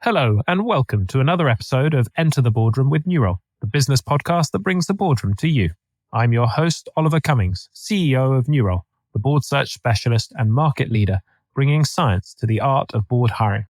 Hello, and welcome to another episode of Enter the Boardroom with Newroll, the business podcast that brings the boardroom to you. I'm your host, Oliver Cummings, CEO of Newroll, the board search specialist and market leader, bringing science to the art of board hiring.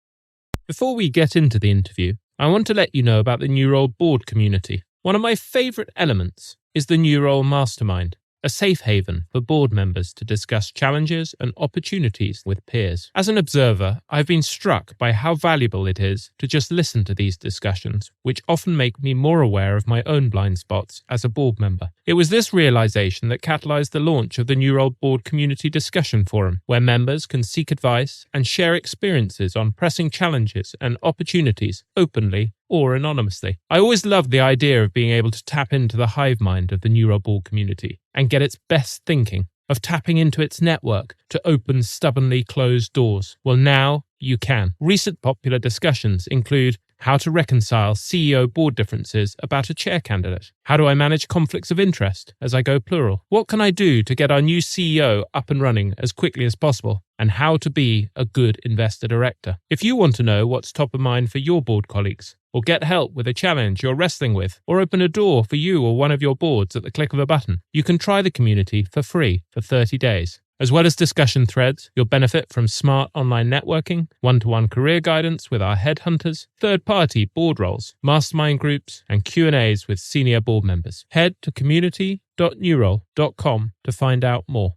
Before we get into the interview, I want to let you know about the Newroll board community. One of my favourite elements is the Newroll Mastermind, a safe haven for board members to discuss challenges and opportunities with peers. As an observer, I've been struck by how valuable it is to just listen to these discussions, which often make me more aware of my own blind spots as a board member. It was this realisation that catalysed the launch of the Newroll Board Community Discussion Forum, where members can seek advice and share experiences on pressing challenges and opportunities openly or anonymously. I always loved the idea of being able to tap into the hive mind of the Newroll board community and get its best thinking, of tapping into its network to open stubbornly closed doors. Well, now you can. Recent popular discussions include how to reconcile CEO board differences about a chair candidate. How do I manage conflicts of interest as I go plural? What can I do to get our new CEO up and running as quickly as possible? And how to be a good investor director. If you want to know what's top of mind for your board colleagues, or get help with a challenge you're wrestling with, or open a door for you or one of your boards at the click of a button, you can try the community for free for 30 days. As well as discussion threads, you'll benefit from smart online networking, one-to-one career guidance with our headhunters, third-party board roles, mastermind groups, and Q&As with senior board members. Head to community.newroll.com to find out more.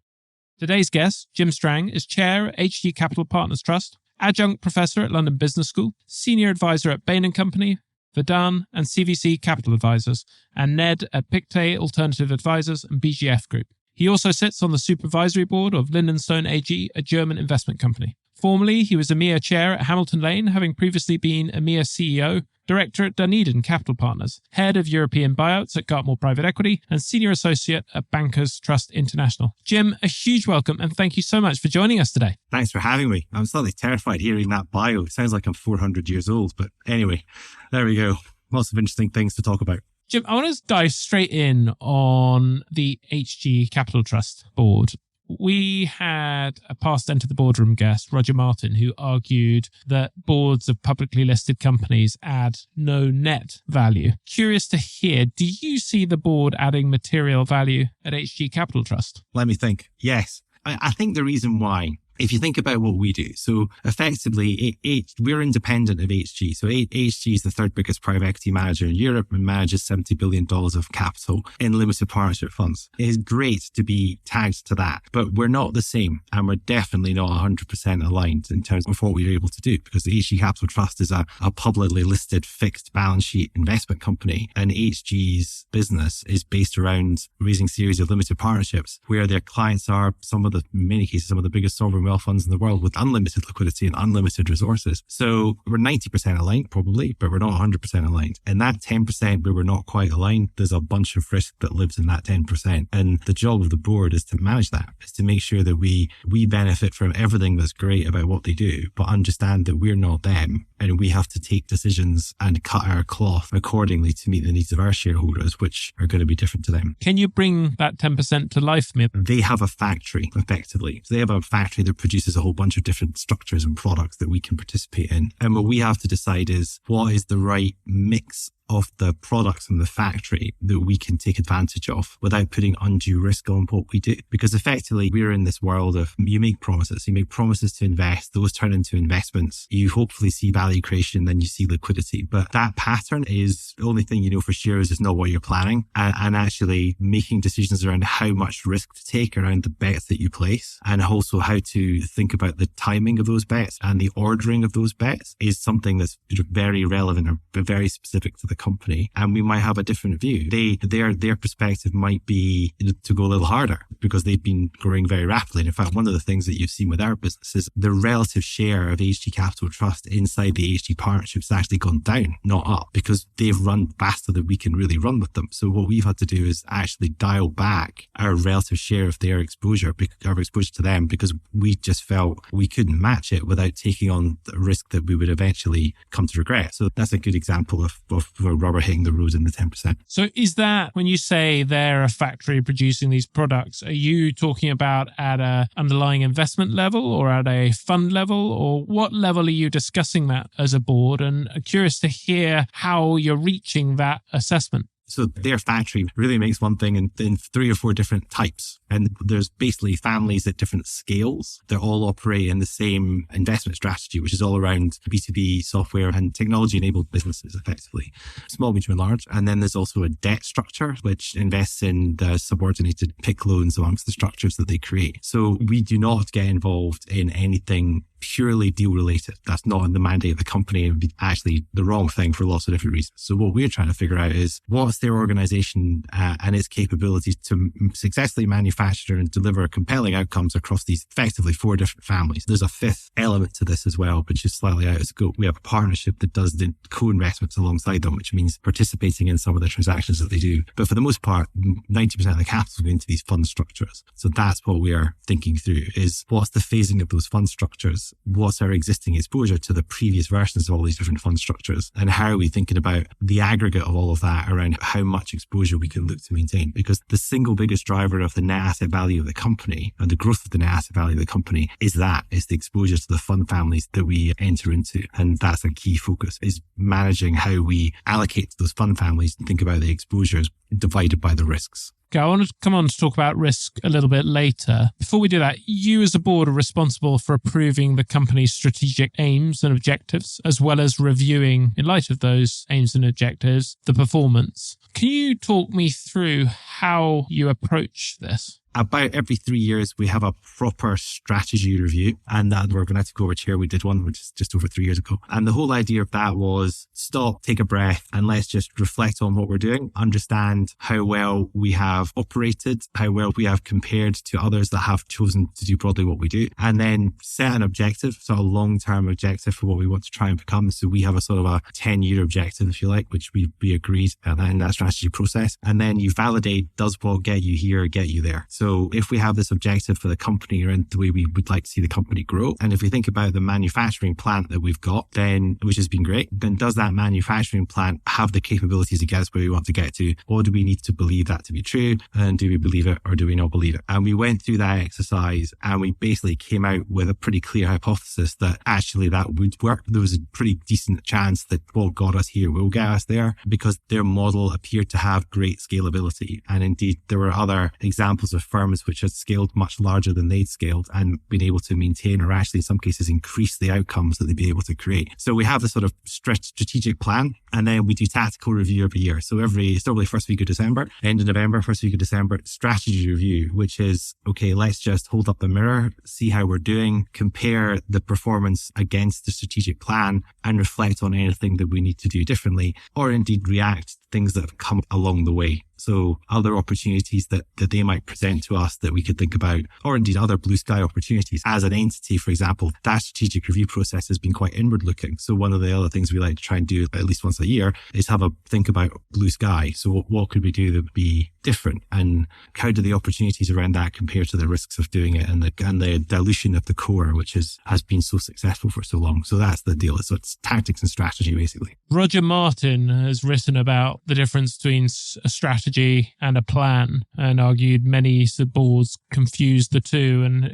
Today's guest, Jim Strang, is Chair at HgCapital Partners Trust, Adjunct Professor at London Business School, Senior Advisor at Bain & Company, Felton and CVC Capital Advisors, and Ned at Pictet Alternative Advisors and BGF Group. He also sits on the supervisory board of Lindenstone AG, a German investment company. Formerly, he was EMEA Chair at Hamilton Lane, having previously been EMEA CEO, Director at Dunedin Capital Partners, Head of European Buyouts at Gartmore Private Equity, and Senior Associate at Bankers Trust International. Jim, a huge welcome and thank you so much for joining us today. Thanks for having me. I'm slightly terrified hearing that bio. It sounds like I'm 400 years old, but anyway, there we go. Lots of interesting things to talk about. Jim, I want to dive straight in on the HgCapital Trust board. We had a past Enter the Boardroom guest, Roger Martin, who argued that boards of publicly listed companies add no net value. Curious to hear, do you see the board adding material value at HgCapital Trust? Let me think. Yes. I think the reason why, if you think about what we do, so effectively, we're independent of HG. So HG is the third biggest private equity manager in Europe and manages $70 billion of capital in limited partnership funds. It is great to be tagged to that, but we're not the same. And we're definitely not 100% aligned in terms of what we're able to do, because the HgCapital Trust is a publicly listed fixed balance sheet investment company. And HG's business is based around raising series of limited partnerships where their clients are in many cases, some of the biggest sovereign wealth funds in the world with unlimited liquidity and unlimited resources. So we're 90% aligned probably, but we're not 100% aligned. And that 10% where we're not quite aligned, there's a bunch of risk that lives in that 10%. And the job of the board is to manage that, is to make sure that we benefit from everything that's great about what they do, but understand that we're not them. And we have to take decisions and cut our cloth accordingly to meet the needs of our shareholders, which are going to be different to them. Can you bring that 10% to life for me? They have a factory, effectively. So they have a factory that produces a whole bunch of different structures and products that we can participate in. And what we have to decide is what is the right mix of the products in the factory that we can take advantage of without putting undue risk on what we do. Because effectively, we're in this world of you make promises to invest, those turn into investments. You hopefully see value creation, then you see liquidity. But that pattern is the only thing you know for sure is not what you're planning. And actually making decisions around how much risk to take around the bets that you place, and also how to think about the timing of those bets and the ordering of those bets is something that's very relevant or very specific to the company, and we might have a different view. Their perspective might be to go a little harder because they've been growing very rapidly. And in fact, one of the things that you've seen with our business is the relative share of HgCapital Trust inside the HG partnerships has actually gone down, not up, because they've run faster than we can really run with them. So what we've had to do is actually dial back our relative share of their exposure, our exposure to them, because we just felt we couldn't match it without taking on the risk that we would eventually come to regret. So that's a good example of of a rubber hitting the road in the 10%. So is that, when you say they're a factory producing these products, are you talking about at a underlying investment level or at a fund level, or what level are you discussing that as a board? And I'm curious to hear how you're reaching that assessment. So their factory really makes one thing in 3 or 4 different types. And there's basically families at different scales that all operate in the same investment strategy, which is all around B2B software and technology-enabled businesses, effectively. Small, medium, and large. And then there's also a debt structure, which invests in the subordinated PIK loans amongst the structures that they create. So we do not get involved in anything purely deal related. That's not in the mandate of the company. It would be actually the wrong thing for lots of different reasons. So what we're trying to figure out is what's their organization and its capabilities to successfully manufacture and deliver compelling outcomes across these effectively 4 different families. There's a 5th element to this as well, which is slightly out of scope. We have a partnership that does the co-investments alongside them, which means participating in some of the transactions that they do. But for the most part, 90% of the capital goes into these fund structures. So that's what we are thinking through, is what's the phasing of those fund structures? What's our existing exposure to the previous versions of all these different fund structures? And how are we thinking about the aggregate of all of that around how much exposure we can look to maintain? Because the single biggest driver of the net asset value of the company and the growth of the net asset value of the company is the exposure to the fund families that we enter into. And that's a key focus, is managing how we allocate to those fund families and think about the exposures divided by the risks. Okay, I want to come on to talk about risk a little bit later. Before we do that, you as a board are responsible for approving the company's strategic aims and objectives, as well as reviewing, in light of those aims and objectives, the performance. Can you talk me through how you approach this? About every 3 years, we have a proper strategy review, and that we're going to have to go over chair. We did one, which is just over 3 years ago. And the whole idea of that was stop, take a breath, and let's just reflect on what we're doing, understand how well we have operated, how well we have compared to others that have chosen to do broadly what we do, and then set an objective, sort of a long-term objective for what we want to try and become. So we have a sort of a 10-year objective, if you like, which we agreed in that strategy process. And then you validate, does what get you here get you there? So if we have this objective for the company around the way we would like to see the company grow, and if we think about the manufacturing plant that we've got, then, which has been great, then does that manufacturing plant have the capabilities to get us where we want to get to? Or do we need to believe that to be true? And do we believe it or do we not believe it? And we went through that exercise and we basically came out with a pretty clear hypothesis that actually that would work. There was a pretty decent chance that what got us here will get us there, because their model appeared to have great scalability. And indeed, there were other examples of firms which had scaled much larger than they'd scaled and been able to maintain, or actually in some cases increase, the outcomes that they'd be able to create. So we have this sort of strategic plan, and then we do tactical review every year. So it's normally first week of December, end of November, first week of December, strategy review, which is, okay, let's just hold up the mirror, see how we're doing, compare the performance against the strategic plan, and reflect on anything that we need to do differently, or indeed react to things that have come along the way. So other opportunities that they might present to us that we could think about, or indeed other blue sky opportunities. As an entity, for example, that strategic review process has been quite inward looking. So one of the other things we like to try and do at least once a year is think about blue sky. So what could we do that would be different, and how do the opportunities around that compare to the risks of doing it, and the dilution of the core, which has been so successful for so long. So that's the deal. So it's tactics and strategy, basically. Roger Martin has written about the difference between a strategy and a plan, and argued many boards confuse the two. And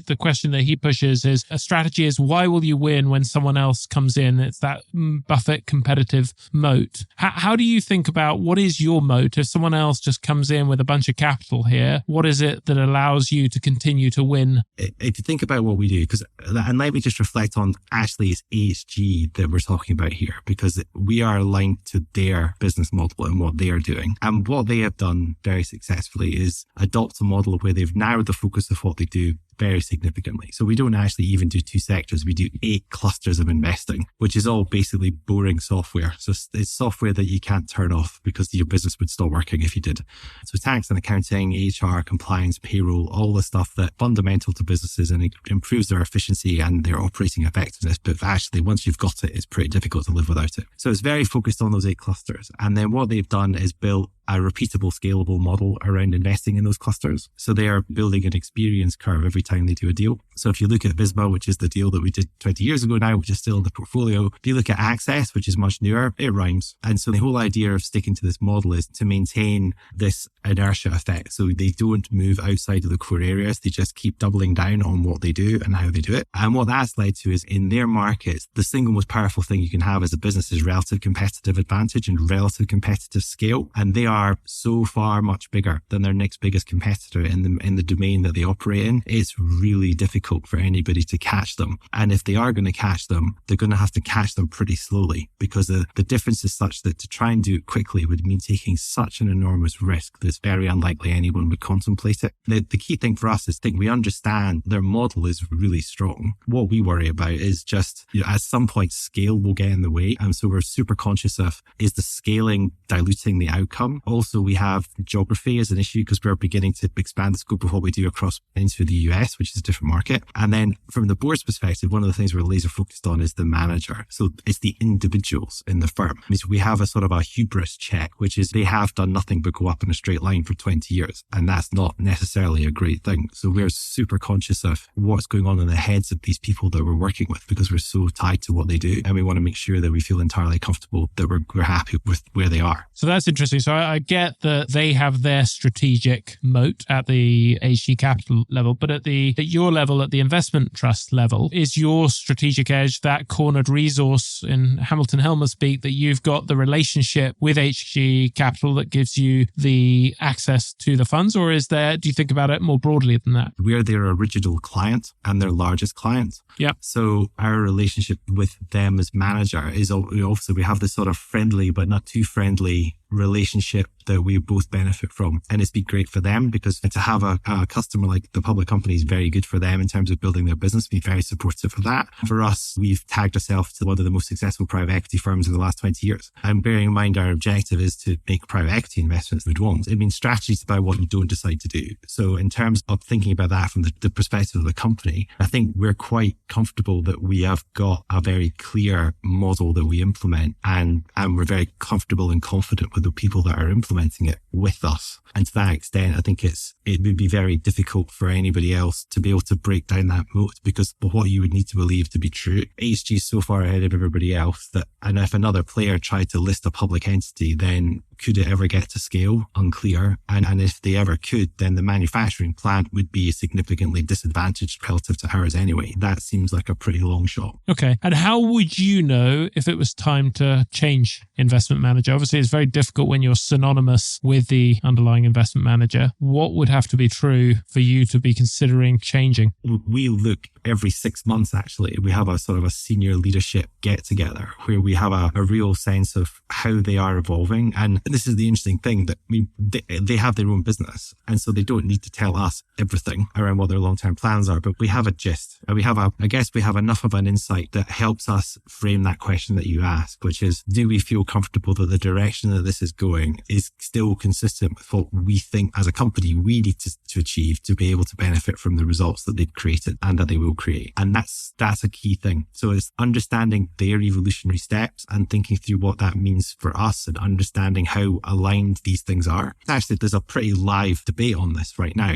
the question that he pushes is, a strategy is, why will you win when someone else comes in? It's that Buffett competitive moat. How do you think about what is your moat? If someone else just comes in with a bunch of capital here, what is it that allows you to continue to win? If you think about what we do, and let me just reflect on, actually it's HG that we're talking about here, because we are aligned to their business model and what they are doing. And what they have done very successfully is adopt a model where they've narrowed the focus of what they do very significantly. So we don't actually even do 2 sectors. We do 8 clusters of investing, which is all basically boring software. So it's software that you can't turn off because your business would stop working if you did. So tax and accounting, HR, compliance, payroll, all the stuff that fundamental to businesses, and it improves their efficiency and their operating effectiveness. But actually, once you've got it, it's pretty difficult to live without it. So it's very focused on those 8 clusters. And then what they've done is built a repeatable, scalable model around investing in those clusters. So they are building an experience curve every time they do a deal. So if you look at Visma, which is the deal that we did 20 years ago now, which is still in the portfolio, if you look at Access, which is much newer, it rhymes. And so the whole idea of sticking to this model is to maintain this inertia effect. So they don't move outside of the core areas. They just keep doubling down on what they do and how they do it. And what that's led to is in their markets, the single most powerful thing you can have as a business is relative competitive advantage and relative competitive scale. And they are so far much bigger than their next biggest competitor in the domain that they operate in. It's really difficult for anybody to catch them. And if they are going to catch them, they're going to have to catch them pretty slowly, because the difference is such that to try and do it quickly would mean taking such an enormous risk that it's very unlikely anyone would contemplate it. The key thing for us is we understand their model is really strong. What we worry about is just, at some point scale will get in the way. And so we're super conscious of, is the scaling diluting the outcome? Also, we have geography as an issue because we're beginning to expand the scope of what we do across into the US, which is a different market. And then from the board's perspective, one of the things we're laser focused on is the manager. So it's the individuals in the firm. We have a sort of a hubris check, which is they have done nothing but go up in a straight line for 20 years. And that's not necessarily a great thing. So we're super conscious of what's going on in the heads of these people that we're working with, because we're so tied to what they do. And we want to make sure that we feel entirely comfortable that we're happy with where they are. So that's interesting. So I get that they have their strategic moat at the HgCapital level, but at your level, at the investment trust level, is your strategic edge that cornered resource in Hamilton Helmer speak, that you've got the relationship with HgCapital that gives you the access to the funds? Or do you think about it more broadly than that? We're their original client and their largest client. Yeah. So our relationship with them as manager is obviously we have this sort of friendly but not too friendly relationship that we both benefit from. And it's been great for them because to have a customer like the public company is very good for them in terms of building their business, be very supportive of that. For us, we've tagged ourselves to one of the most successful private equity firms in the last 20 years. And bearing in mind our objective is to make private equity investments we'd want. It means strategy is about what you don't decide to do. So in terms of thinking about that from the perspective of the company, I think we're quite comfortable that we have got a very clear model that we implement, and we're very comfortable and confident with the people that are implementing it with us. And to that extent, I think it would be very difficult for anybody else to be able to break down that moat, because what you would need to believe to be true, HG is so far ahead of everybody else that, and if another player tried to list a public entity, then could it ever get to scale? Unclear. And if they ever could, then the manufacturing plant would be significantly disadvantaged relative to ours anyway. That seems like a pretty long shot. Okay. And how would you know if it was time to change investment manager? Obviously, it's very difficult when you're synonymous with the underlying investment manager. What would have to be true for you to be considering changing? We look every 6 months, actually. We have a sort of a senior leadership get together where we have a real sense of how they are evolving. And this is the interesting thing, that they have their own business. And so they don't need to tell us everything around what their long-term plans are, but we have a gist. And we have enough of an insight that helps us frame that question that you ask, which is, do we feel comfortable that the direction that this is going is still consistent with what we think as a company we need to achieve to be able to benefit from the results that they've created and that they will create? And that's a key thing. So it's understanding their evolutionary steps and thinking through what that means for us and understanding how aligned these things are. Actually, there's a pretty live debate on this right now,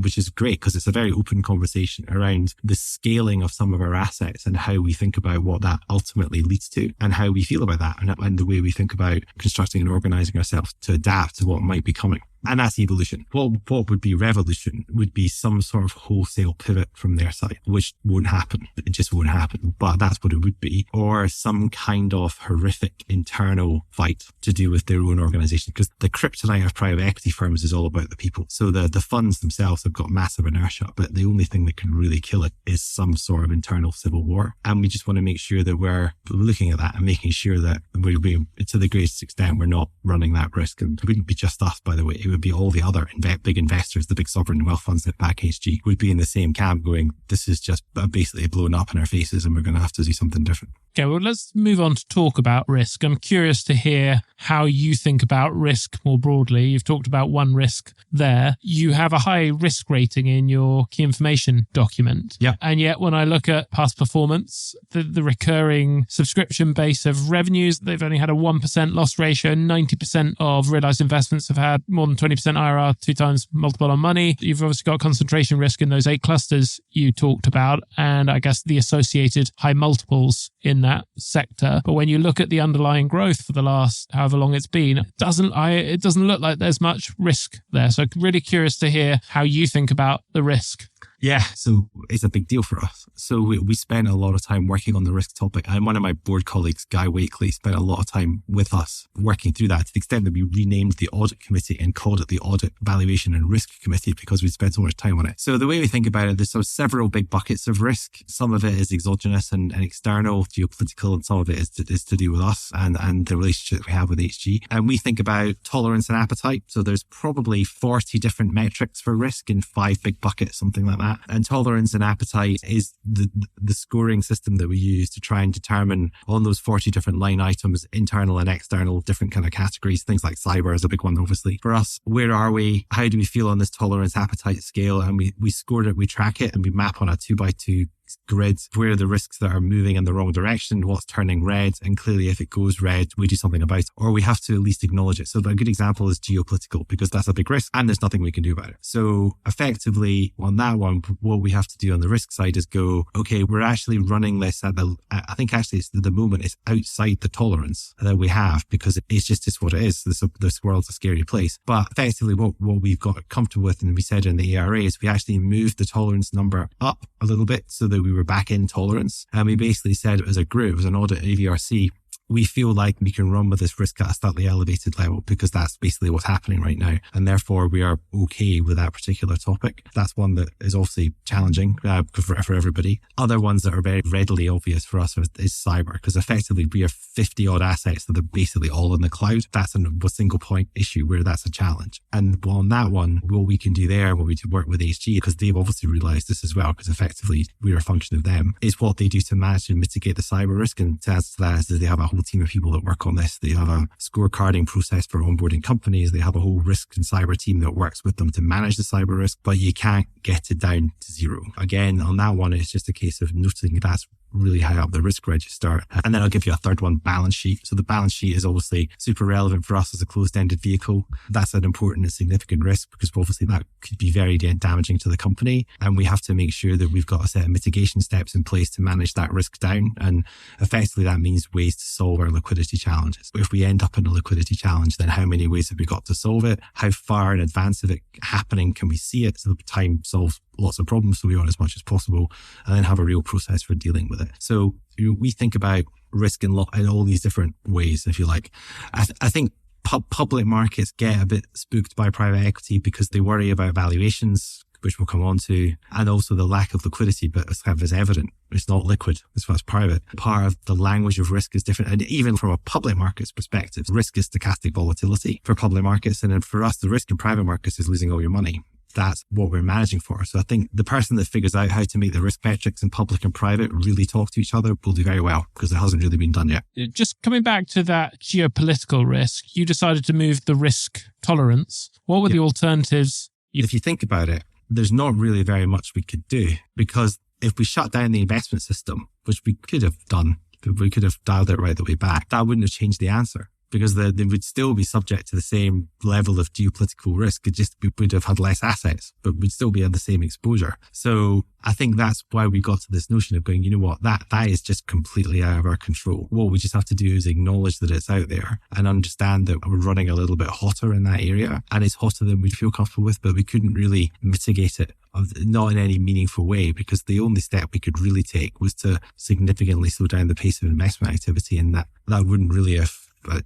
which is great because it's a very open conversation around the scaling of some of our assets and how we think about what that ultimately leads to and how we feel about that and the way we think about constructing and organizing ourselves to adapt to what might be coming. And that's evolution. What would be revolution would be some sort of wholesale pivot from their side, which won't happen. It just won't happen. But that's what it would be. Or some kind of horrific internal fight to do with their own organization. Because the kryptonite of private equity firms is all about the people. So the funds themselves have got massive inertia, but the only thing that can really kill it is some sort of internal civil war. And we just want to make sure that we're looking at that and making sure that we, to the greatest extent, we're not running that risk. And it wouldn't be just us, by the way. It would be all the other big investors, the big sovereign wealth funds that back HG, would be in the same camp going, this is just basically blown up in our faces and we're going to have to do something different. Okay, well, let's move on to talk about risk. I'm curious to hear how you think about risk more broadly. You've talked about one risk there. You have a high risk rating in your key information document. Yeah. And yet when I look at past performance, the recurring subscription base of revenues, they've only had a 1% loss ratio. 90% of realized investments have had more than 20% IRR, 2 times multiple on money. You've obviously got concentration risk in those 8 clusters you talked about, and I guess the associated high multiples in that sector. But when you look at the underlying growth for the last however long it's been, it doesn't look like there's much risk there. So really curious to hear how you think about the risk. Yeah, so it's a big deal for us. So we spent a lot of time working on the risk topic. And one of my board colleagues, Guy Wakely, spent a lot of time with us working through that, to the extent that we renamed the audit committee and called it the Audit, Valuation and Risk Committee because we spent so much time on it. So the way we think about it, there's sort of several big buckets of risk. Some of it is exogenous and external, geopolitical, and some of it is to do with us and the relationship we have with HG. And we think about tolerance and appetite. So there's probably 40 different metrics for risk in 5 big buckets, something like that. And tolerance and appetite is the scoring system that we use to try and determine on those 40 different line items, internal and external, different kind of categories. Things like cyber is a big one, obviously. For us, where are we? How do we feel on this tolerance appetite scale? And we score it, we track it, and we map on a 2x2 grid where are the risks that are moving in the wrong direction, what's turning red, and clearly if it goes red, we do something about it, or we have to at least acknowledge it. So a good example is geopolitical, because that's a big risk and there's nothing we can do about it. So effectively on that one, what we have to do on the risk side is go, okay, we're actually running this at I think actually it's the moment it's outside the tolerance that we have, because it's what it is. This world's a scary place. But effectively what we've got comfortable with, and we said in the ERA, is we actually moved the tolerance number up a little bit so that we were back in tolerance. And we basically said as a group, as an audit AVRC, we feel like we can run with this risk at a slightly elevated level because that's basically what's happening right now. And therefore we are okay with that particular topic. That's one that is obviously challenging for everybody. Other ones that are very readily obvious for us is cyber, because effectively we have 50 odd assets that are basically all in the cloud. That's a single point issue where that's a challenge. And on that one, what we can do there, what we do work with HG, because they've obviously realized this as well, because effectively we're a function of them, is what they do to manage and mitigate the cyber risk. And to answer that is that they have a whole team of people that work on this. They have a scorecarding process for onboarding companies. They have a whole risk and cyber team that works with them to manage the cyber risk, but you can't get it down to zero. Again, on that one, it's just a case of noting that's really high up the risk register. And then I'll give you a third one, balance sheet. So the balance sheet is obviously super relevant for us as a closed-ended vehicle. That's an important and significant risk because obviously that could be very damaging to the company. And we have to make sure that we've got a set of mitigation steps in place to manage that risk down. And effectively that means ways to solve our liquidity challenges. But if we end up in a liquidity challenge, then how many ways have we got to solve it? How far in advance of it happening can we see it so that time solves lots of problems, so we want as much as possible, and then have a real process for dealing with it. So we think about risk in all these different ways, if you like. I think public markets get a bit spooked by private equity because they worry about valuations, which we'll come on to, and also the lack of liquidity, but it's kind of evident. It's not liquid as far as private. Part of the language of risk is different. And even from a public markets perspective, risk is stochastic volatility for public markets. And then for us, the risk in private markets is losing all your money. That's what we're managing for. So I think the person that figures out how to make the risk metrics in public and private really talk to each other will do very well, because it hasn't really been done yet. Just coming back to that geopolitical risk, you decided to move the risk tolerance. What were the alternatives? If you think about it, there's not really very much we could do, because if we shut down the investment system, which we could have done, but we could have dialed it right the way back, that wouldn't have changed the answer. Because they would still be subject to the same level of geopolitical risk. It just, we would have had less assets, but we'd still be at the same exposure. So I think that's why we got to this notion of going, you know what, that is just completely out of our control. What we just have to do is acknowledge that it's out there and understand that we're running a little bit hotter in that area, and it's hotter than we'd feel comfortable with, but we couldn't really mitigate it, not in any meaningful way, because the only step we could really take was to significantly slow down the pace of investment activity, and that wouldn't really have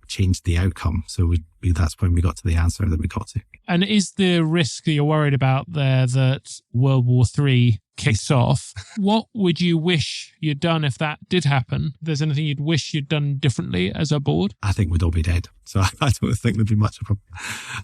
changed the outcome. So that's when we got to the answer that we got to. And is the risk that you're worried about there that World War III kicks off? What would you wish you'd done if that did happen? If there's anything you'd wish you'd done differently as a board? I think we'd all be dead. So I don't think there'd be much of a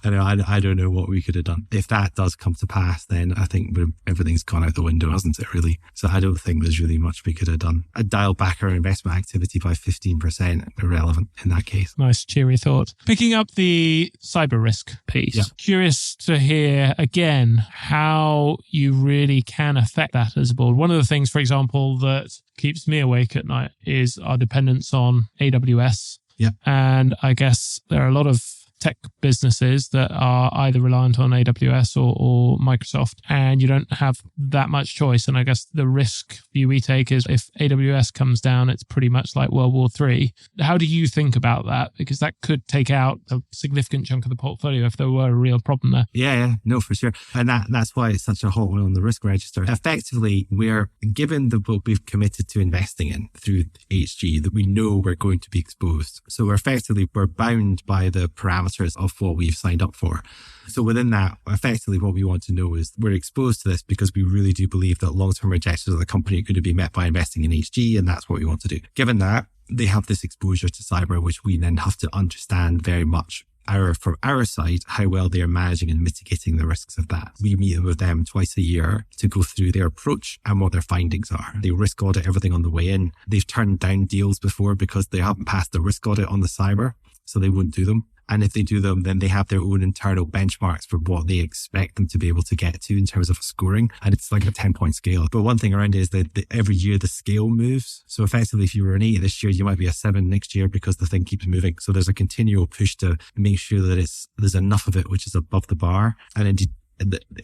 I don't know what we could have done. If that does come to pass, then I think everything's gone out the window, hasn't it, really? So I don't think there's really much we could have done. I'd dial back our investment activity by 15%, irrelevant in that case. Nice, cheery thought. Picking up the cyber risk piece, curious to hear again how you really can affect that as a board. One of the things, for example, that keeps me awake at night is our dependence on AWS. Yeah. And I guess there are a lot of tech businesses that are either reliant on AWS or Microsoft, and you don't have that much choice. And I guess the risk view we take is if AWS comes down, it's pretty much like World War III. How do you think about that? Because that could take out a significant chunk of the portfolio if there were a real problem there. Yeah, no, for sure. And that's why it's such a hot one on the risk register. Effectively, we're given what we've committed to investing in through HG, that we know we're going to be exposed. So we're bound by the parameters of what we've signed up for. So within that, effectively what we want to know is we're exposed to this because we really do believe that long-term objectives of the company are going to be met by investing in HG, and that's what we want to do. Given that, they have this exposure to cyber, which we then have to understand very much from our side, how well they are managing and mitigating the risks of that. We meet with them twice a year to go through their approach and what their findings are. They risk audit everything on the way in. They've turned down deals before because they haven't passed the risk audit on the cyber, so they won't do them. And if they do them, then they have their own internal benchmarks for what they expect them to be able to get to in terms of scoring. And it's like a 10-point scale. But one thing around it is that every year the scale moves. So effectively, if you were an 8 this year, you might be a 7 next year because the thing keeps moving. So there's a continual push to make sure that there's enough of it which is above the bar. And indeed,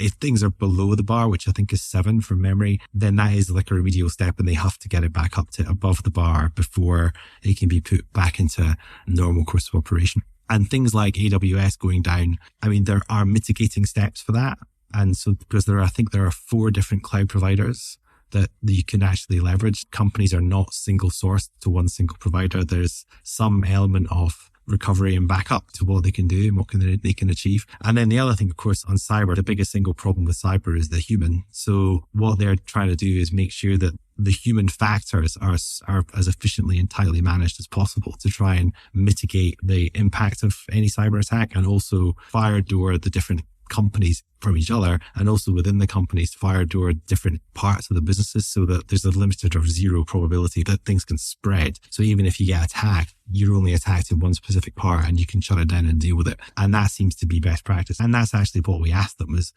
if things are below the bar, which I think is 7 from memory, then that is like a remedial step and they have to get it back up to above the bar before it can be put back into normal course of operation. And things like AWS going down, I mean, there are mitigating steps for that. And so because I think there are 4 different cloud providers that you can actually leverage. Companies are not single sourced to one single provider. There's some element of recovery and backup to what they can do and what they can achieve. And then the other thing, of course, on cyber, the biggest single problem with cyber is the human. So what they're trying to do is make sure that the human factors are as efficiently and tightly managed as possible to try and mitigate the impact of any cyber attack, and also fire door the different companies from each other, and also within the companies fire door different parts of the businesses so that there's a limited or zero probability that things can spread. So even if you get attacked, you're only attacked in one specific part and you can shut it down and deal with it. And that seems to be best practice. And that's actually what we asked them is,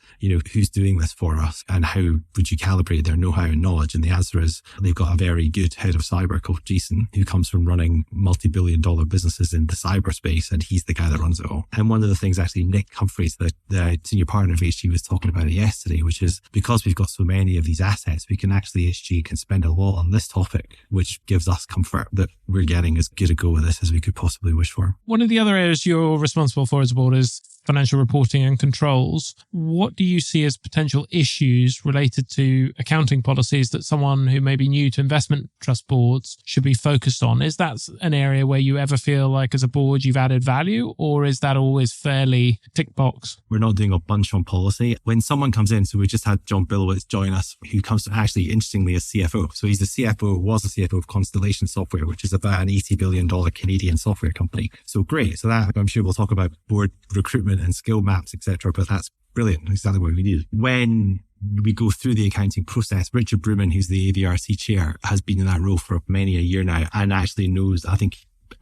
who's doing this for us and how would you calibrate their know-how and knowledge? And the answer is they've got a very good head of cyber called Jason, who comes from running multi-billion-dollar businesses in the cyberspace, and he's the guy that runs it all. And one of the things actually Nick Humphreys, the senior partner of HG, was talking about it yesterday, which is because we've got so many of these assets, HG can spend a lot on this topic, which gives us comfort that we're getting as good a go with this as we could possibly wish for. One of the other areas you're responsible for as a board is financial reporting and controls. What do you see as potential issues related to accounting policies that someone who may be new to investment trust boards should be focused on? Is that an area where you ever feel like as a board you've added value, or is that always fairly tick box? We're not doing a bunch on policy. When someone comes in, so we just had John Billowitz join us, who comes to actually, interestingly, as CFO. So he's was the CFO of Constellation Software, which is about an $80 billion Canadian software company. So great. So that, I'm sure we'll talk about board recruitment and skill maps, etc. But that's brilliant. Exactly what we needed. When we go through the accounting process, Richard Bruman, who's the AVRC chair, has been in that role for many a year now and actually knows, I think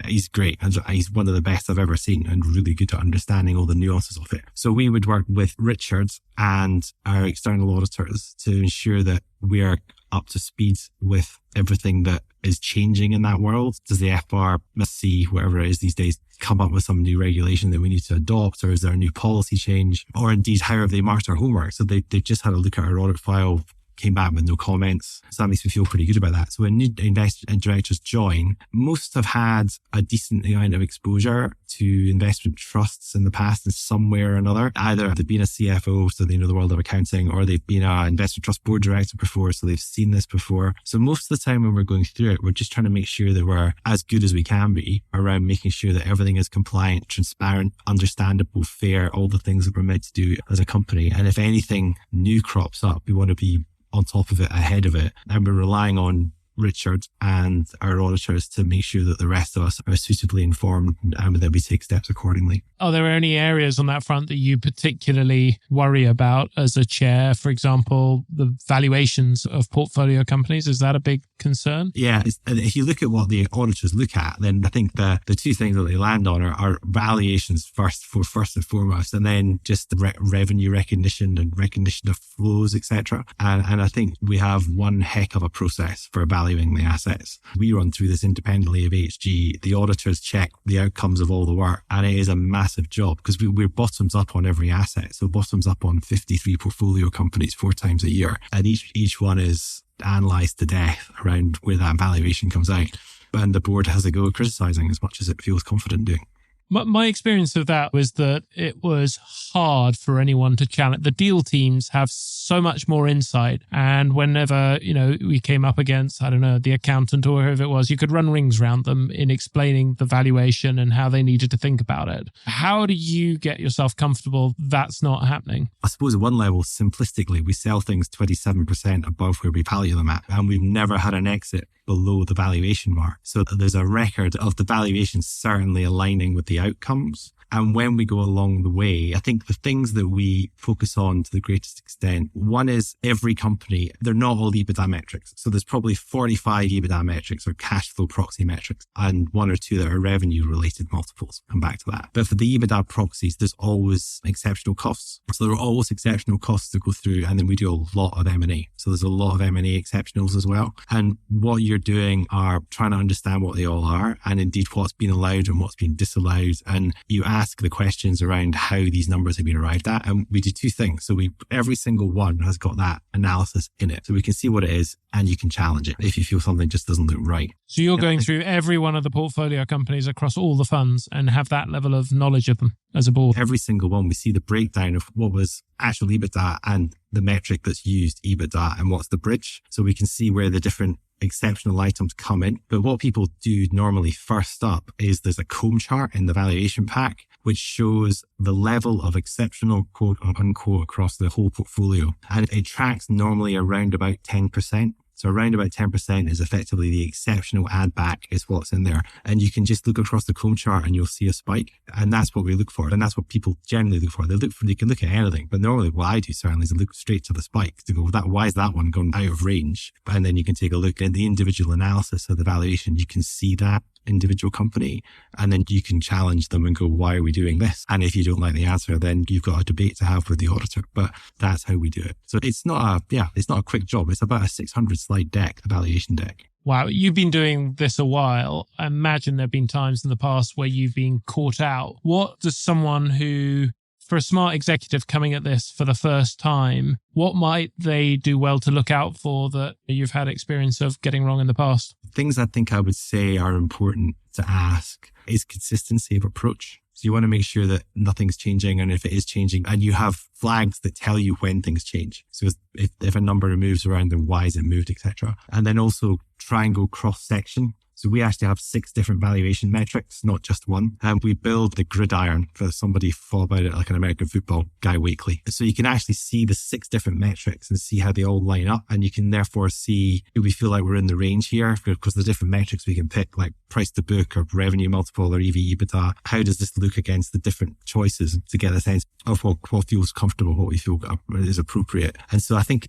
he's great. He's one of the best I've ever seen and really good at understanding all the nuances of it. So we would work with Richard and our external auditors to ensure that we are up to speed with everything that is changing in that world. Does the FRC, whatever it is these days, come up with some new regulation that we need to adopt, or is there a new policy change? Or indeed, how have they marked our homework? So they've just had a look at our audit file, came back with no comments. So that makes me feel pretty good about that. So when new directors join, most have had a decent amount of exposure to investment trusts in the past in some way or another. Either they've been a CFO, so they know the world of accounting, or they've been an investment trust board director before, so they've seen this before. So most of the time when we're going through it, we're just trying to make sure that we're as good as we can be around making sure that everything is compliant, transparent, understandable, fair, all the things that we're meant to do as a company. And if anything new crops up, we want to be on top of it, ahead of it. And we're relying on Richard and our auditors to make sure that the rest of us are suitably informed and that we take steps accordingly. Are there any areas on that front that you particularly worry about as a chair? For example, the valuations of portfolio companies, is that a big concern? Yeah, if you look at what the auditors look at, then I think the two things that they land on are valuations first and foremost, and then just the revenue recognition and recognition of flows, etc. And I think we have one heck of a process for valuation valuing the assets. We run through this independently of HG. The auditors check the outcomes of all the work, and it is a massive job because we're bottoms up on every asset. So bottoms up on 53 portfolio companies 4 times a year. And each one is analysed to death around where that valuation comes out. And the board has a go at criticising as much as it feels confident doing. My experience of that was that it was hard for anyone to challenge. The deal teams have so much more insight. And whenever, we came up against, the accountant or whoever it was, you could run rings around them in explaining the valuation and how they needed to think about it. How do you get yourself comfortable that's not happening? I suppose at one level, simplistically, we sell things 27% above where we value them at. And we've never had an exit below the valuation mark. So there's a record of the valuation certainly aligning with the outcomes. And when we go along the way, I think the things that we focus on to the greatest extent, one is every company, they're not all EBITDA metrics. So there's probably 45 EBITDA metrics or cash flow proxy metrics and 1 or 2 that are revenue related multiples. Come back to that. But for the EBITDA proxies, there's always exceptional costs. So there are always exceptional costs to go through. And then we do a lot of M&A. So there's a lot of M&A exceptionals as well. And what you're doing are trying to understand what they all are and indeed what's been allowed and what's been disallowed. And you ask the questions around how these numbers have been arrived at. And we do 2 things. So every single one has got that analysis in it. So we can see what it is and you can challenge it if you feel something just doesn't look right. So you're going through every one of the portfolio companies across all the funds and have that level of knowledge of them as a board? Every single one, we see the breakdown of what was actual EBITDA and the metric that's used, EBITDA, and what's the bridge. So we can see where the different exceptional items come in. But what people do normally first up is there's a comb chart in the valuation pack, which shows the level of exceptional quote unquote across the whole portfolio. And it tracks normally around about 10%. So around about 10% is effectively the exceptional add back is what's in there. And you can just look across the comb chart and you'll see a spike. And that's what we look for. And that's what people generally look for. They can look at anything, but normally what I do certainly is I look straight to the spike to go, why is that one gone out of range? And then you can take a look at the individual analysis of the valuation. You can see that individual company and then you can challenge them and go, why are we doing this? And if you don't like the answer, then you've got a debate to have with the auditor. But that's how we do it. So it's not a quick job. It's about a 600 slide deck, a valuation deck. Wow, you've been doing this a while. I imagine there have been times in the past where you've been caught out. What does someone who, for a smart executive coming at this for the first time, what might they do well to look out for that you've had experience of getting wrong in the past? Things I think I would say are important to ask is consistency of approach. So you want to make sure that nothing's changing, and if it is changing, and you have flags that tell you when things change. So if a number moves around, then why is it moved, etc. And then also try and go cross-section. So we actually have 6 different valuation metrics, not just one. And we build the gridiron for somebody thought about it like an American football guy weekly. So you can actually see the 6 different metrics and see how they all line up. And you can therefore see, do we feel like we're in the range here? Because the different metrics we can pick, like price to book or revenue multiple or EV EBITDA. How does this look against the different choices to get a sense of what feels comfortable, what we feel is appropriate? And so I think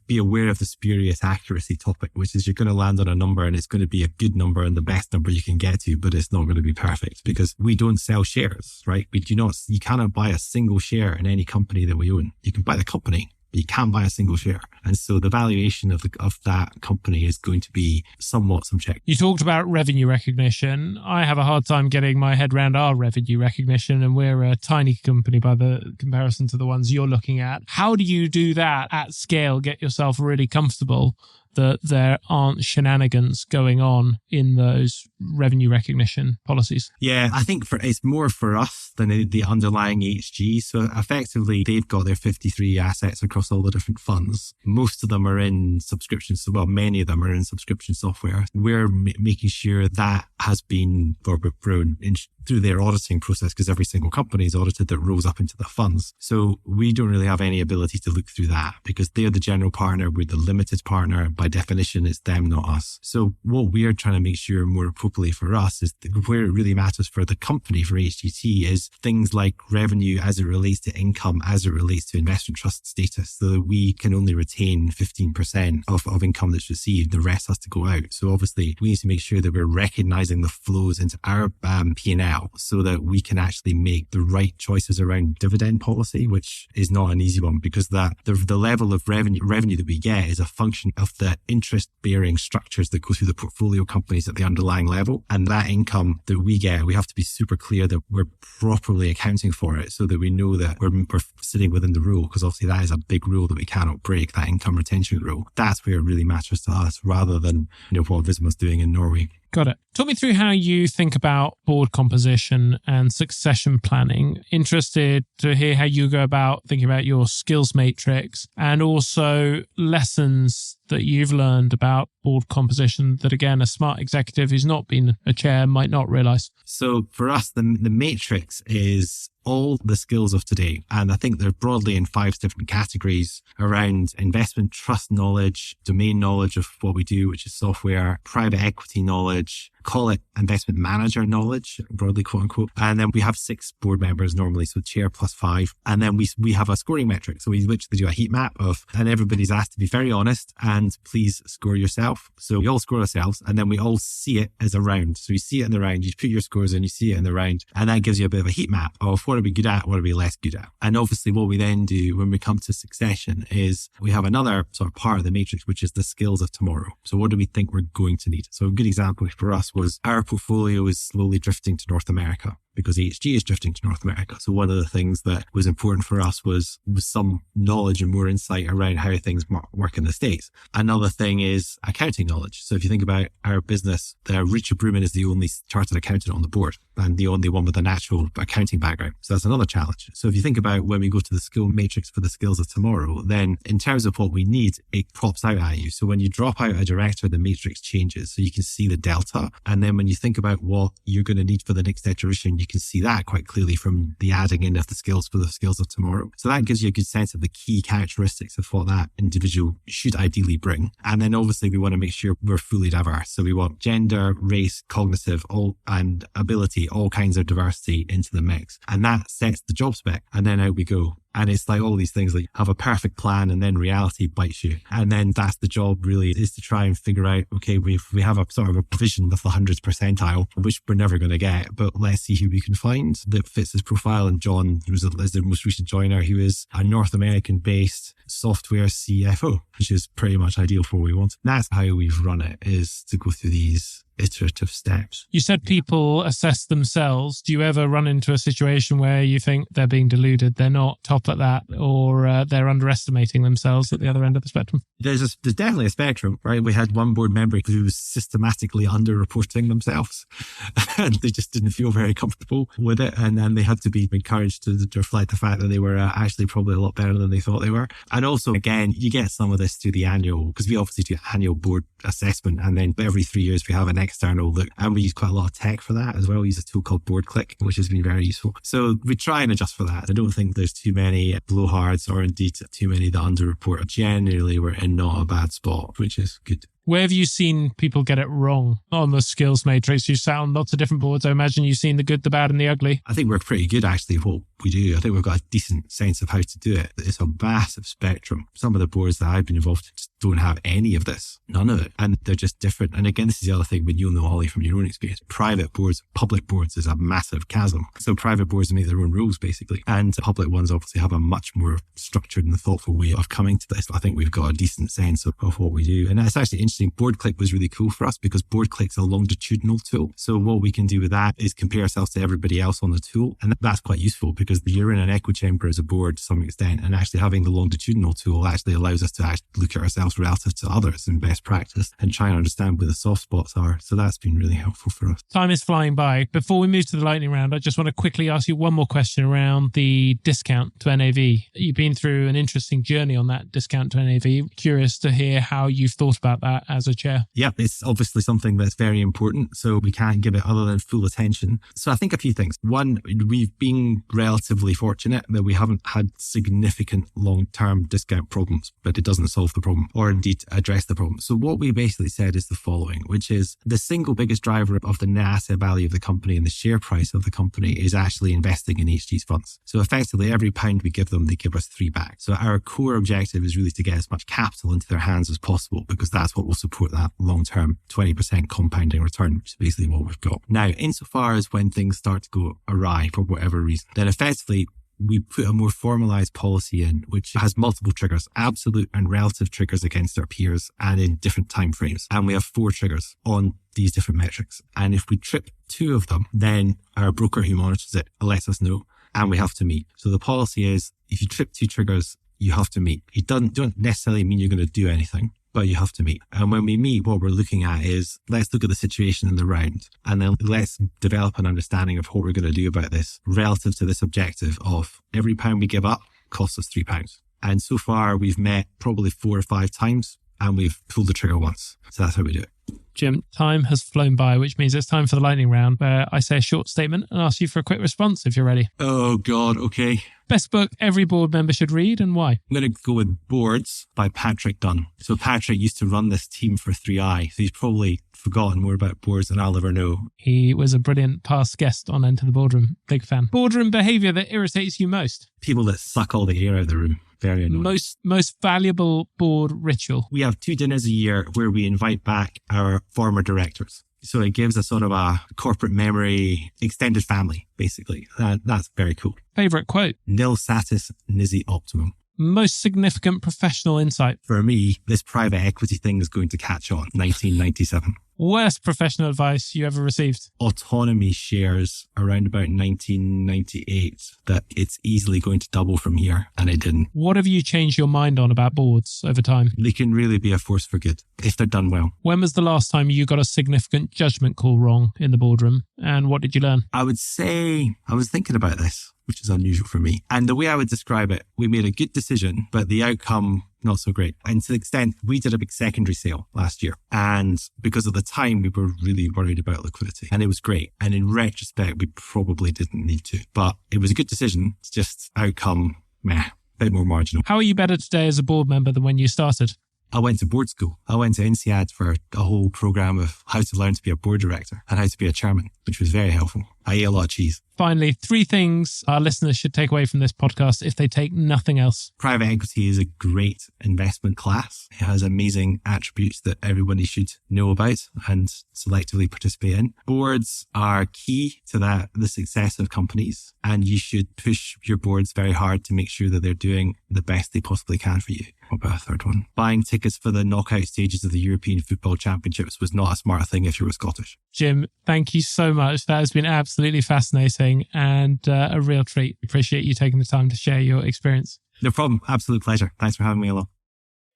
be aware of the spurious accuracy topic, which is you're going to land on a number and it's going to be a good number and the best number you can get to, but it's not going to be perfect because we don't sell shares, right? You cannot buy a single share in any company that we own. You can buy the company, but you can't buy a single share. And so the valuation of that company is going to be somewhat subjective. You talked about revenue recognition. I have a hard time getting my head around our revenue recognition, and we're a tiny company by the comparison to the ones you're looking at. How do you do that at scale, get yourself really comfortable that there aren't shenanigans going on in those revenue recognition policies? Yeah, I think it's more for us than the underlying HG. So effectively, they've got their 53 assets across all the different funds. Most of them are in subscriptions. Well, many of them are in subscription software. We're making sure that has been grown through their auditing process, because every single company is audited that rolls up into the funds. So we don't really have any ability to look through that because they're the general partner, we're the limited partner. By definition, it's them, not us. So what we're trying to make sure more appropriately for us is where it really matters for the company, for HGT, is things like revenue as it relates to income, as it relates to investment trust status, so that we can only retain 15% of income that's received. The rest has to go out. So obviously we need to make sure that we're recognizing the flows into our P&L well so that we can actually make the right choices around dividend policy, which is not an easy one because the level of revenue that we get is a function of the interest-bearing structures that go through the portfolio companies at the underlying level. And that income that we get, we have to be super clear that we're properly accounting for it so that we know that we're sitting within the rule, because obviously that is a big rule that we cannot break, that income retention rule. That's where it really matters to us rather than what Visma's doing in Norway. Got it. Talk me through how you think about board composition and succession planning. Interested to hear how you go about thinking about your skills matrix and also lessons that you've learned about board composition that, again, a smart executive who's not been a chair might not realize. So for us, the matrix is all the skills of today. And I think they're broadly in 5 different categories around investment trust knowledge, domain knowledge of what we do, which is software, private equity knowledge, call it investment manager knowledge, broadly quote unquote. And then we have 6 board members normally, so chair plus 5. And then we have a scoring metric. So we literally do a heat map and everybody's asked to be very honest and please score yourself. So we all score ourselves and then we all see it as a round. So you see it in the round, you put your scores in, you see it in the round, and that gives you a bit of a heat map of what are we good at, what are we less good at. And obviously what we then do when we come to succession is we have another sort of part of the matrix, which is the skills of tomorrow. So what do we think we're going to need? So a good example for us was our portfolio is slowly drifting to North America because HG is drifting to North America. So one of the things that was important for us was some knowledge and more insight around how things work in the States. Another thing is accounting knowledge. So if you think about our business, Richard Bruman is the only chartered accountant on the board and the only one with a natural accounting background. So that's another challenge. So if you think about when we go to the skill matrix for the skills of tomorrow, then in terms of what we need, it pops out at you. So when you drop out a director, the matrix changes. So you can see the delta. And then when you think about what you're going to need for the next iteration, you can see that quite clearly from the adding in of the skills for the skills of tomorrow. So that gives you a good sense of the key characteristics of what that individual should ideally bring. And then obviously we want to make sure we're fully diverse. So we want gender, race, cognitive, and ability, all kinds of diversity into the mix. And that sets the job spec. And then out we go. And it's like all these things, like have a perfect plan and then reality bites you. And then that's the job really, is to try and figure out, okay, we have a sort of a provision of the 100th percentile, which we're never going to get, but let's see who we can find that fits his profile. And John, who was the most recent joiner, he was a North American based software CFO, which is pretty much ideal for what we want. That's how we've run it, is to go through these iterative steps. You said people assess themselves. Do you ever run into a situation where you think they're being deluded, they're not top at that, or they're underestimating themselves at the other end of the spectrum? There's definitely a spectrum, right? We had one board member who was systematically underreporting themselves and they just didn't feel very comfortable with it. And then they had to be encouraged to reflect the fact that they were actually probably a lot better than they thought they were. And also, again, you get some of this through the annual, because we obviously do annual board assessment. And then every 3 years we have an external look, and we use quite a lot of tech for that as well. We use a tool called BoardClick, which has been very useful. So we try and adjust for that. I don't think there's too many blowhards or indeed too many that underreport. Generally, we're in not a bad spot, which is good. Where have you seen people get it wrong on the skills matrix? You sat on lots of different boards. I imagine you've seen the good, the bad and the ugly. I think we're pretty good actually at what we do. I think we've got a decent sense of how to do it. It's a massive spectrum. Some of the boards that I've been involved in just don't have any of this, none of it. And they're just different. And again, this is the other thing, when you'll know, Ollie, from your own experience, private boards, public boards is a massive chasm. So private boards make their own rules basically. And public ones obviously have a much more structured and thoughtful way of coming to this. I think we've got a decent sense of what we do. And it's actually interesting. BoardClick was really cool for us because BoardClick's a longitudinal tool. So what we can do with that is compare ourselves to everybody else on the tool. And that's quite useful because you're in an echo chamber as a board to some extent. And actually having the longitudinal tool actually allows us to actually look at ourselves relative to others in best practice and try and understand where the soft spots are. So that's been really helpful for us. Time is flying by. Before we move to the lightning round, I just want to quickly ask you one more question around the discount to NAV. You've been through an interesting journey on that discount to NAV. Curious to hear how you've thought about that as a chair. Yeah, it's obviously something that's very important. So we can't give it other than full attention. So I think a few things. One, we've been relatively fortunate that we haven't had significant long-term discount problems, but it doesn't solve the problem or indeed address the problem. So what we basically said is the following, which is the single biggest driver of the net asset value of the company and the share price of the company is actually investing in HG's funds. So effectively every pound we give them, they give us 3 back. So our core objective is really to get as much capital into their hands as possible because that's what will support that long-term 20% compounding return, which is basically what we've got. Now, insofar as when things start to go awry for whatever reason, then effectively we put a more formalized policy in, which has multiple triggers, absolute and relative triggers against our peers and in different timeframes. And we have 4 triggers on these different metrics. And if we trip 2 of them, then our broker who monitors it lets us know and we have to meet. So the policy is if you trip 2 triggers, you have to meet. It don't necessarily mean you're going to do anything, but you have to meet. And when we meet, what we're looking at is, let's look at the situation in the round and then let's develop an understanding of what we're going to do about this relative to this objective of every pound we give up costs us £3. And so far we've met probably 4 or 5 times and we've pulled the trigger once. So that's how we do it. Jim, time has flown by, which means it's time for the lightning round where I say a short statement and ask you for a quick response if you're ready. Oh God, okay. Best book every board member should read and why? I'm going to go with Boards by Patrick Dunn. So Patrick used to run this team for 3i. So he's probably forgotten more about boards than I'll ever know. He was a brilliant past guest on Enter the Boardroom. Big fan. Boardroom behaviour that irritates you most? People that suck all the air out of the room. Very annoying. Most valuable board ritual? We have 2 dinners a year where we invite back our former directors. So it gives a sort of a corporate memory, extended family, basically. That's very cool. Favourite quote? Nil satis nisi optimum. Most significant professional insight? For me, this private equity thing is going to catch on. 1997. Worst professional advice you ever received? Autonomy shares around about 1998 that it's easily going to double from here, and it didn't. What have you changed your mind on about boards over time? They can really be a force for good if they're done well. When was the last time you got a significant judgment call wrong in the boardroom, and what did you learn? I would say, I was thinking about this, which is unusual for me. And the way I would describe it, we made a good decision, but the outcome not so great. And to the extent, we did a big secondary sale last year. And because at the time, we were really worried about liquidity. And it was great. And in retrospect, we probably didn't need to. But it was a good decision. It's just outcome, a bit more marginal. How are you better today as a board member than when you started? I went to board school. I went to INSEAD for a whole program of how to learn to be a board director and how to be a chairman, which was very helpful. I ate a lot of cheese. Finally, 3 things our listeners should take away from this podcast if they take nothing else. Private equity is a great investment class. It has amazing attributes that everybody should know about and selectively participate in. Boards are key to the success of companies, and you should push your boards very hard to make sure that they're doing the best they possibly can for you. What about a third one? Buying tickets for the knockout stages of the European Football Championships was not a smart thing if you were Scottish. Jim, thank you so much. That has been absolutely fascinating and a real treat. Appreciate you taking the time to share your experience. No problem. Absolute pleasure. Thanks for having me along.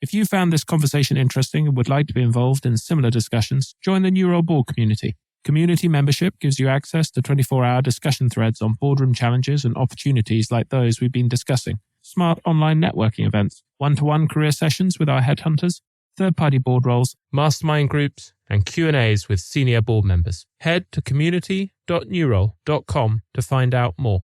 If you found this conversation interesting and would like to be involved in similar discussions, join the New Role Board community. Community membership gives you access to 24-hour discussion threads on boardroom challenges and opportunities like those we've been discussing. Smart online networking events, one-to-one career sessions with our headhunters, third-party board roles, mastermind groups, and Q&As with senior board members. Head to community.newrole.com to find out more.